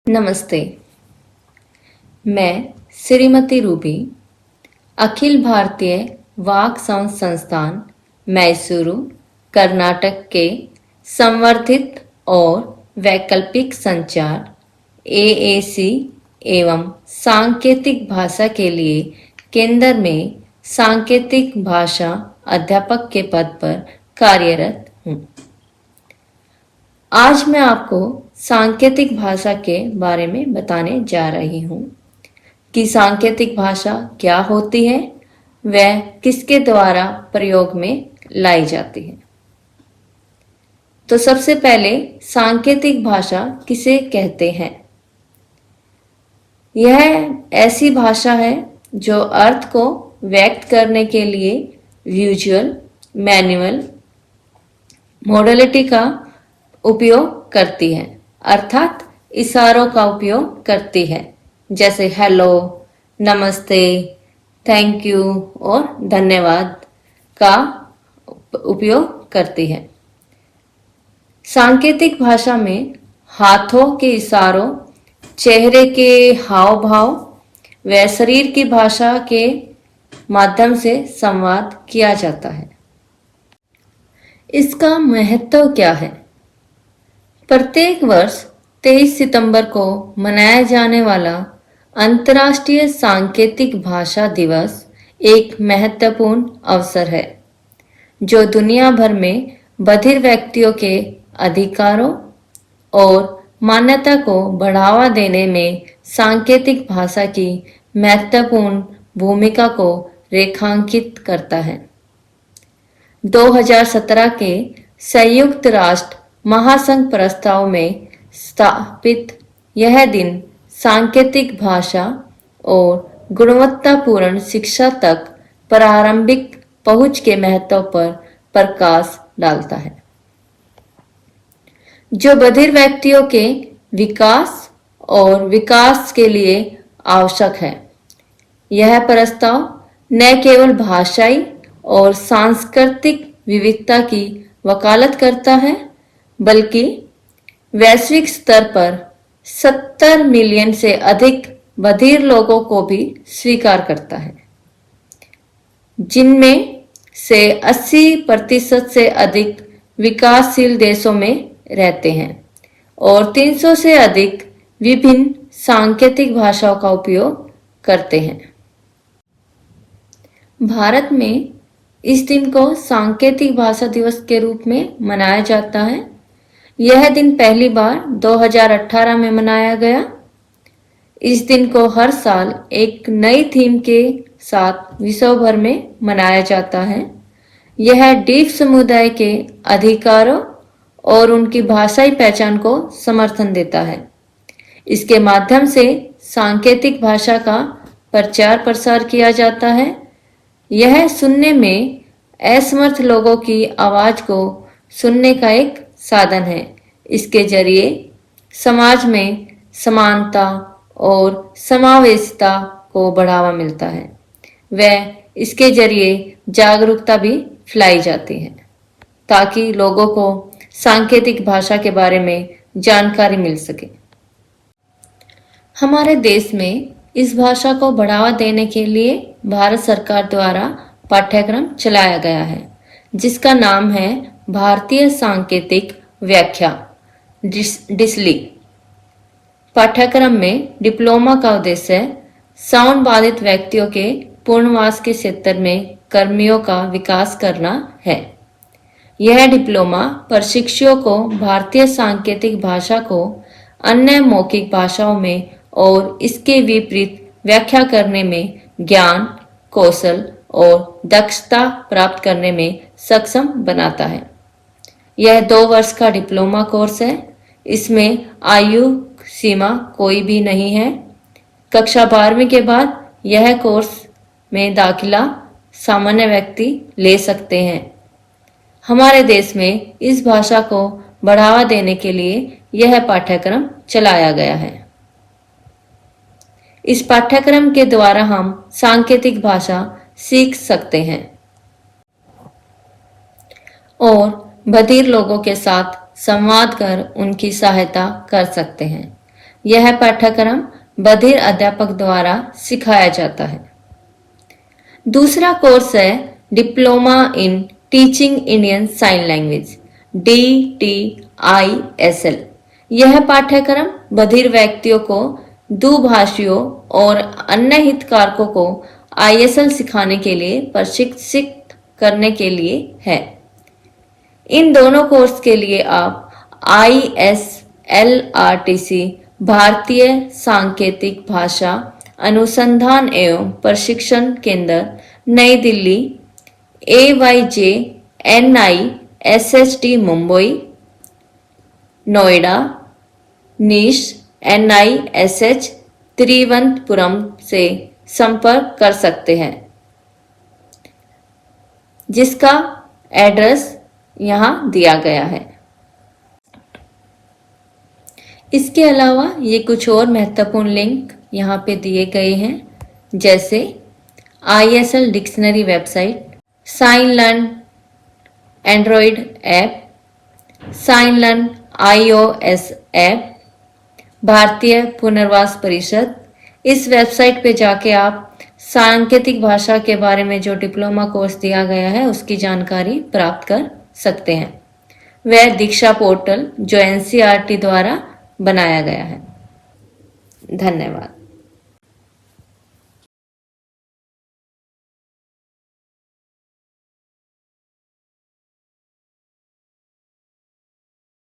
नमस्ते। मैं श्रीमती रूबी अखिल भारतीय वाक संस्थान मैसूरू कर्नाटक के संवर्धित और वैकल्पिक संचार एएसी एवं सांकेतिक भाषा के लिए केंद्र में सांकेतिक भाषा अध्यापक के पद पर कार्यरत हूँ। आज मैं आपको सांकेतिक भाषा के बारे में बताने जा रही हूँ कि सांकेतिक भाषा क्या होती है, वह किसके द्वारा प्रयोग में लाई जाती है। तो सबसे पहले सांकेतिक भाषा किसे कहते हैं? यह ऐसी भाषा है जो अर्थ को व्यक्त करने के लिए विजुअल, मैनुअल मॉडलिटी का उपयोग करती है, अर्थात इशारों का उपयोग करती है, जैसे हेलो, नमस्ते, थैंक यू और धन्यवाद का उपयोग करती है। सांकेतिक भाषा में हाथों के इशारों, चेहरे के हाव भाव व शरीर की भाषा के माध्यम से संवाद किया जाता है। इसका महत्व क्या है? प्रत्येक वर्ष 23 सितंबर को मनाया जाने वाला अंतर्राष्ट्रीय सांकेतिक भाषा दिवस एक महत्वपूर्ण अवसर है जो दुनिया भर में बधिर व्यक्तियों के अधिकारों और मान्यता को बढ़ावा देने में सांकेतिक भाषा की महत्वपूर्ण भूमिका को रेखांकित करता है। 2017 के संयुक्त राष्ट्र महासंघ प्रस्ताव में स्थापित यह दिन सांकेतिक भाषा और गुणवत्तापूर्ण शिक्षा तक प्रारंभिक पहुंच के महत्व पर प्रकाश डालता है, जो बधिर व्यक्तियों के विकास और विकास के लिए आवश्यक है। यह प्रस्ताव न केवल भाषाई और सांस्कृतिक विविधता की वकालत करता है, बल्कि वैश्विक स्तर पर 70 मिलियन से अधिक बधिर लोगों को भी स्वीकार करता है, जिनमें से 80% से अधिक विकासशील देशों में रहते हैं और 300 से अधिक विभिन्न सांकेतिक भाषाओं का उपयोग करते हैं। भारत में इस दिन को सांकेतिक भाषा दिवस के रूप में मनाया जाता है। यह दिन पहली बार 2018 में मनाया गया। इस दिन को हर साल एक नई थीम के साथ विश्व भर में मनाया जाता है। यह डीफ समुदाय के अधिकारों और उनकी भाषाई पहचान को समर्थन देता है। इसके माध्यम से सांकेतिक भाषा का प्रचार प्रसार किया जाता है। यह सुनने में असमर्थ लोगों की आवाज को सुनने का एक साधन है। इसके जरिए समाज में समानता और समावेशिता को बढ़ावा मिलता है व इसके जरिए जागरूकता भी फैलाई जाती है, ताकि लोगों को सांकेतिक भाषा के बारे में जानकारी मिल सके। हमारे देश में इस भाषा को बढ़ावा देने के लिए भारत सरकार द्वारा पाठ्यक्रम चलाया गया है, जिसका नाम है भारतीय सांकेतिक व्याख्या डिसली। पाठ्यक्रम में डिप्लोमा का उद्देश्य साउंड बाधित व्यक्तियों के पूर्णवास के क्षेत्र में कर्मियों का विकास करना है। यह डिप्लोमा प्रशिक्षुओं को भारतीय सांकेतिक भाषा को अन्य मौखिक भाषाओं में और इसके विपरीत व्याख्या करने में ज्ञान, कौशल और दक्षता प्राप्त करने में सक्षम बनाता है। यह 2 वर्ष का डिप्लोमा कोर्स है। इसमें आयु सीमा कोई भी नहीं है। कक्षा 12वीं के बाद यह कोर्स में दाखिला सामान्य व्यक्ति ले सकते हैं। हमारे देश में इस भाषा को बढ़ावा देने के लिए यह पाठ्यक्रम चलाया गया है। इस पाठ्यक्रम के द्वारा हम सांकेतिक भाषा सीख सकते हैं और बधिर लोगों के साथ संवाद कर उनकी सहायता कर सकते हैं। यह पाठ्यक्रम बधिर अध्यापक द्वारा सिखाया जाता है। दूसरा कोर्स है diploma in teaching Indian sign language DTISL। यह पाठ्यक्रम बधिर व्यक्तियों को दुभाषियों और अन्य हितधारकों को ISL सिखाने के लिए प्रशिक्षित करने के लिए है। इन दोनों कोर्स के लिए आप ISLRTC भारतीय सांकेतिक भाषा अनुसंधान एवं प्रशिक्षण केंद्र नई दिल्ली AYJ NISHT मुंबई नोएडा निश NISH तिरुवनंतपुरम से संपर्क कर सकते हैं, जिसका एड्रेस यहाँ दिया गया है। इसके अलावा ये कुछ और महत्वपूर्ण लिंक यहाँ पे दिए गए हैं, जैसे ISL dictionary website, sign learn android app, sign learn iOS app, भारतीय पुनर्वास परिषद। इस वेबसाइट पे जाके आप सांकेतिक भाषा के बारे में जो डिप्लोमा कोर्स दिया गया है उसकी जानकारी प्राप्त कर सकते हैं। वह दीक्षा पोर्टल जो NCERT द्वारा बनाया गया है। धन्यवाद।